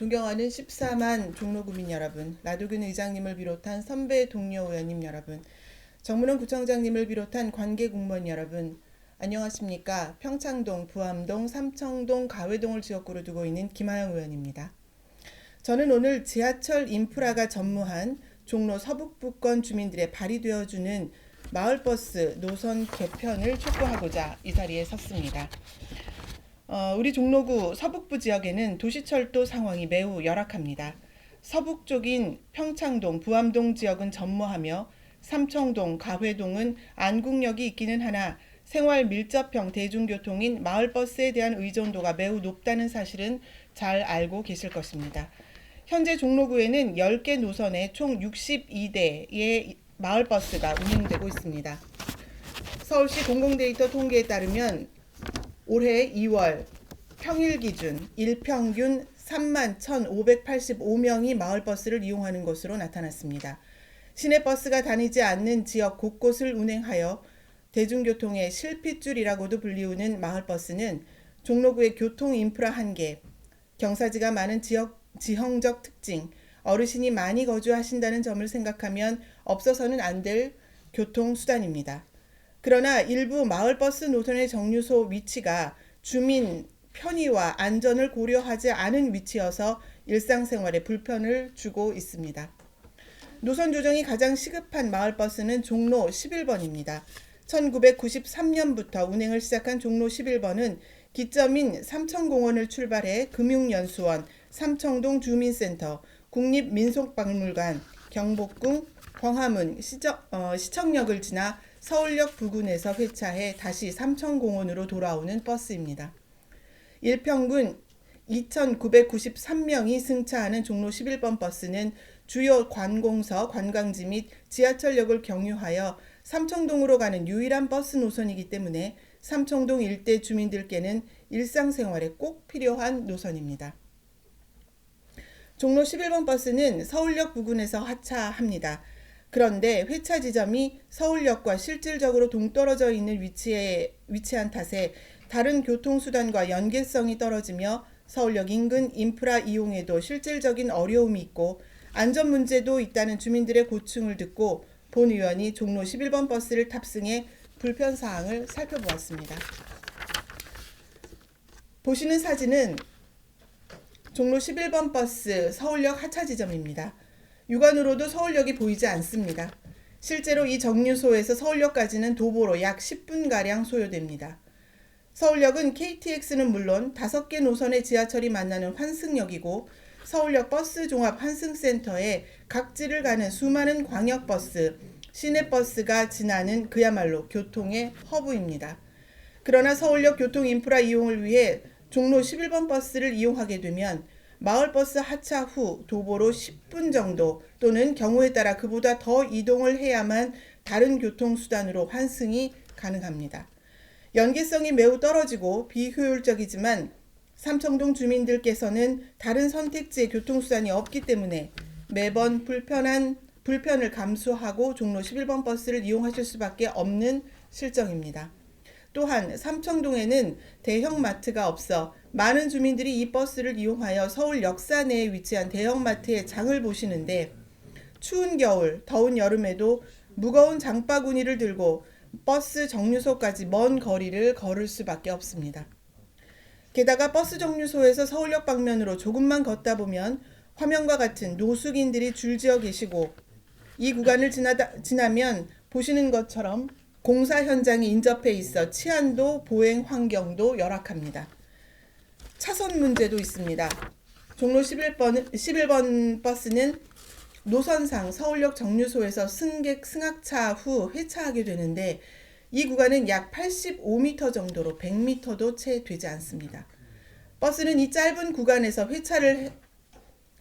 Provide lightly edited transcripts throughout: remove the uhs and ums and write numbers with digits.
존경하는 14만 종로구민 여러분, 라도균 의장님을 비롯한 선배 동료 의원님 여러분, 정문원 구청장님을 비롯한 관계 공무원 여러분, 안녕하십니까. 평창동, 부암동, 삼청동, 가회동을 지역구로 두고 있는 김하영 의원입니다. 저는 오늘 지하철 인프라가 전무한 종로 서북부권 주민들의 발이 되어주는 마을버스 노선 개편을 촉구하고자 이 자리에 섰습니다. 우리 종로구 서북부 지역에는 도시철도 상황이 매우 열악합니다. 서북 쪽인 평창동, 부암동 지역은 전무하며 삼청동, 가회동은 안국역이 있기는 하나 생활 밀접형 대중교통인 마을버스에 대한 의존도가 매우 높다는 사실은 잘 알고 계실 것입니다. 현재 종로구에는 10개 노선에 총 62대의 마을버스가 운행되고 있습니다. 서울시 공공데이터 통계에 따르면 올해 2월 평일 기준 일평균 3만 1,585명이 마을버스를 이용하는 것으로 나타났습니다. 시내버스가 다니지 않는 지역 곳곳을 운행하여 대중교통의 실핏줄이라고도 불리우는 마을버스는 종로구의 교통 인프라 한계, 경사지가 많은 지형적 특징, 어르신이 많이 거주하신다는 점을 생각하면 없어서는 안 될 교통수단입니다. 그러나 일부 마을버스 노선의 정류소 위치가 주민 편의와 안전을 고려하지 않은 위치여서 일상생활에 불편을 주고 있습니다. 노선 조정이 가장 시급한 마을버스는 종로 11번입니다. 1993년부터 운행을 시작한 종로 11번은 기점인 삼청공원을 출발해 금융연수원, 삼청동 주민센터, 국립민속박물관, 경복궁, 광화문, 시청역을 지나 서울역 부근에서 회차해 다시 삼청공원으로 돌아오는 버스입니다. 일평균 2,993명이 승차하는 종로 11번 버스는 주요 관공서, 관광지 및 지하철역을 경유하여 삼청동으로 가는 유일한 버스 노선이기 때문에 삼청동 일대 주민들께는 일상생활에 꼭 필요한 노선입니다. 종로 11번 버스는 서울역 부근에서 하차합니다. 그런데 회차 지점이 서울역과 실질적으로 동떨어져 있는 위치한 탓에 다른 교통수단과 연계성이 떨어지며 서울역 인근 인프라 이용에도 실질적인 어려움이 있고 안전 문제도 있다는 주민들의 고충을 듣고 본 의원이 종로 11번 버스를 탑승해 불편사항을 살펴보았습니다. 보시는 사진은 종로 11번 버스 서울역 하차 지점입니다. 육안으로도 서울역이 보이지 않습니다. 실제로 이 정류소에서 서울역까지는 도보로 약 10분가량 소요됩니다. 서울역은 KTX는 물론 5개 노선의 지하철이 만나는 환승역이고 서울역 버스 종합 환승센터에 각지를 가는 수많은 광역버스, 시내버스가 지나는 그야말로 교통의 허브입니다. 그러나 서울역 교통 인프라 이용을 위해 종로 11번 버스를 이용하게 되면 마을버스 하차 후 도보로 10분 정도 또는 경우에 따라 그보다 더 이동을 해야만 다른 교통수단으로 환승이 가능합니다. 연계성이 매우 떨어지고 비효율적이지만 삼청동 주민들께서는 다른 선택지의 교통수단이 없기 때문에 매번 불편을 감수하고 종로 11번 버스를 이용하실 수밖에 없는 실정입니다. 또한 삼청동에는 대형 마트가 없어 많은 주민들이 이 버스를 이용하여 서울 역사 내에 위치한 대형 마트에 장을 보시는데 추운 겨울, 더운 여름에도 무거운 장바구니를 들고 버스 정류소까지 먼 거리를 걸을 수밖에 없습니다. 게다가 버스 정류소에서 서울역 방면으로 조금만 걷다 보면 화면과 같은 노숙인들이 줄지어 계시고 이 구간을 지나면 보시는 것처럼 공사 현장이 인접해 있어 치안도 보행 환경도 열악합니다. 차선 문제도 있습니다. 종로 11번 버스는 노선상 서울역 정류소에서 승객 승하차 후 회차하게 되는데 이 구간은 약 85m 정도로 100m도 채 되지 않습니다. 버스는 이 짧은 구간에서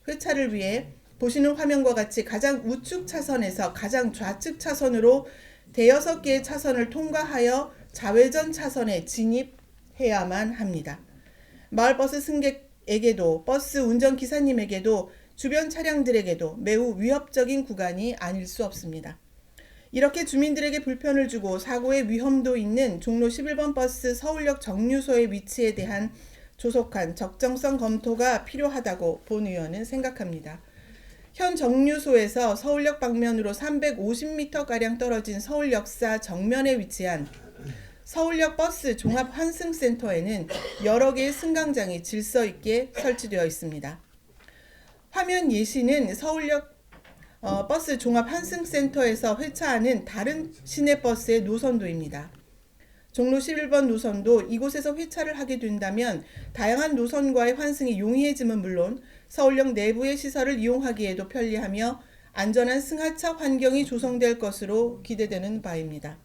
회차를 위해 보시는 화면과 같이 가장 우측 차선에서 가장 좌측 차선으로 대여섯 개의 차선을 통과하여 좌회전 차선에 진입해야만 합니다. 마을버스 승객에게도 버스 운전기사님에게도 주변 차량들에게도 매우 위협적인 구간이 아닐 수 없습니다. 이렇게 주민들에게 불편을 주고 사고의 위험도 있는 종로 11번 버스 서울역 정류소의 위치에 대한 조속한 적정성 검토가 필요하다고 본 의원은 생각합니다. 현 정류소에서 서울역 방면으로 350m가량 떨어진 서울역사 정면에 위치한 서울역 버스 종합 환승센터에는 여러 개의 승강장이 질서 있게 설치되어 있습니다. 화면 예시는 서울역 버스 종합 환승센터에서 회차하는 다른 시내버스의 노선도입니다. 종로 11번 노선도 이곳에서 회차를 하게 된다면 다양한 노선과의 환승이 용이해짐은 물론 서울역 내부의 시설을 이용하기에도 편리하며 안전한 승하차 환경이 조성될 것으로 기대되는 바입니다.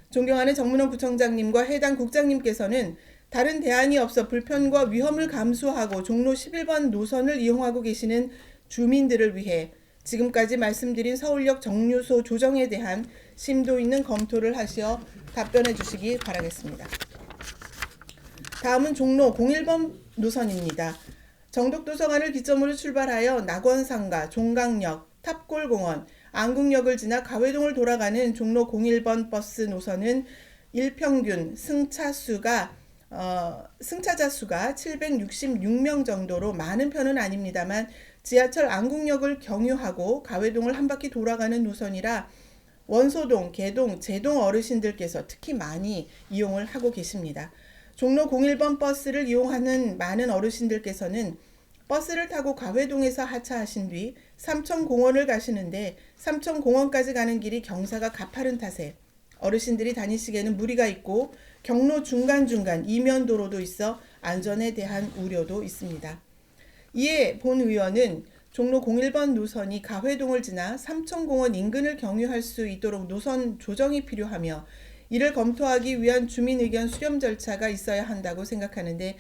존경하는 정문원 구청장님과 해당 국장님께서는 다른 대안이 없어 불편과 위험을 감수하고 종로 11번 노선을 이용하고 계시는 주민들을 위해 지금까지 말씀드린 서울역 정류소 조정에 대한 심도 있는 검토를 하시어 답변해 주시기 바라겠습니다. 다음은 종로 01번 노선입니다. 정독도서관을 기점으로 출발하여 낙원상가, 종강역, 탑골공원, 안국역을 지나 가회동을 돌아가는 종로 01번 버스 노선은 일평균 승차자 수가 766명 정도로 많은 편은 아닙니다만 지하철 안국역을 경유하고 가회동을 한 바퀴 돌아가는 노선이라 원소동, 개동, 제동 어르신들께서 특히 많이 이용을 하고 계십니다. 종로 01번 버스를 이용하는 많은 어르신들께서는 버스를 타고 가회동에서 하차하신 뒤 삼천공원을 가시는데 삼천공원까지 가는 길이 경사가 가파른 탓에 어르신들이 다니시기에는 무리가 있고 경로 중간중간 이면도로도 있어 안전에 대한 우려도 있습니다. 이에 본 의원은 종로 01번 노선이 가회동을 지나 삼천공원 인근을 경유할 수 있도록 노선 조정이 필요하며 이를 검토하기 위한 주민 의견 수렴 절차가 있어야 한다고 생각하는데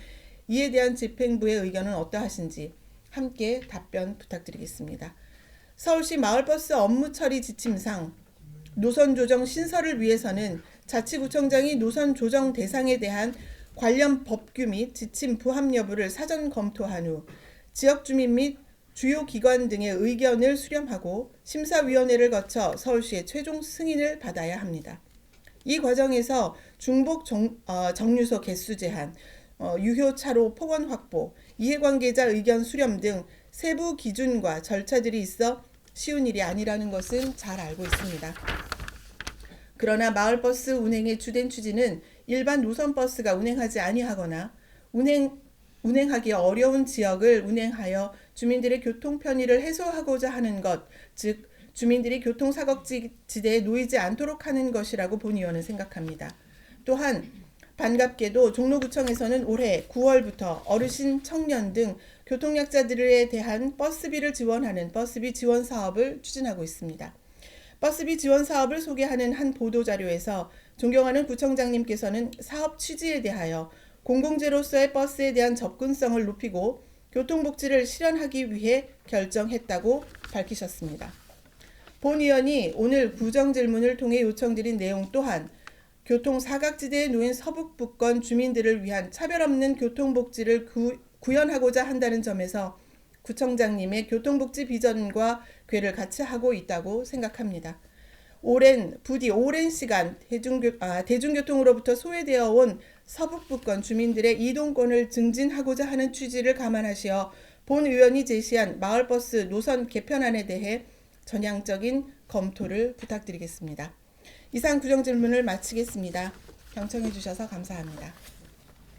이에 대한 집행부의 의견은 어떠하신지 함께 답변 부탁드리겠습니다. 서울시 마을버스 업무 처리 지침상 노선 조정 신설을 위해서는 자치구청장이 노선 조정 대상에 대한 관련 법규 및 지침 부합 여부를 사전 검토한 후 지역 주민 및 주요 기관 등의 의견을 수렴하고 심사위원회를 거쳐 서울시의 최종 승인을 받아야 합니다. 이 과정에서 중복 정류소 개수 제한, 유효차로 폭원 확보, 이해관계자 의견 수렴 등 세부 기준과 절차들이 있어 쉬운 일이 아니라는 것은 잘 알고 있습니다. 그러나 마을버스 운행의 주된 취지는 일반 노선버스가 운행하지 아니하거나 운행하기 어려운 지역을 운행하여 주민들의 교통 편의를 해소하고자 하는 것, 즉 주민들이 교통사각지대에 놓이지 않도록 하는 것이라고 본 의원은 생각합니다. 또한 반갑게도 종로구청에서는 올해 9월부터 어르신, 청년 등 교통약자들에 대한 버스비를 지원하는 버스비 지원 사업을 추진하고 있습니다. 버스비 지원 사업을 소개하는 한 보도자료에서 존경하는 구청장님께서는 사업 취지에 대하여 공공재로서의 버스에 대한 접근성을 높이고 교통복지를 실현하기 위해 결정했다고 밝히셨습니다. 본 의원이 오늘 구정질문을 통해 요청드린 내용 또한 교통사각지대에 놓인 서북부권 주민들을 위한 차별 없는 교통복지를 구현하고자 한다는 점에서 구청장님의 교통복지 비전과 궤를 같이 하고 있다고 생각합니다. 부디 오랜 시간 대중교통으로부터 소외되어 온 서북부권 주민들의 이동권을 증진하고자 하는 취지를 감안하시어 본 의원이 제시한 마을버스 노선 개편안에 대해 전향적인 검토를 부탁드리겠습니다. 이상 구정질문을 마치겠습니다. 경청해 주셔서 감사합니다.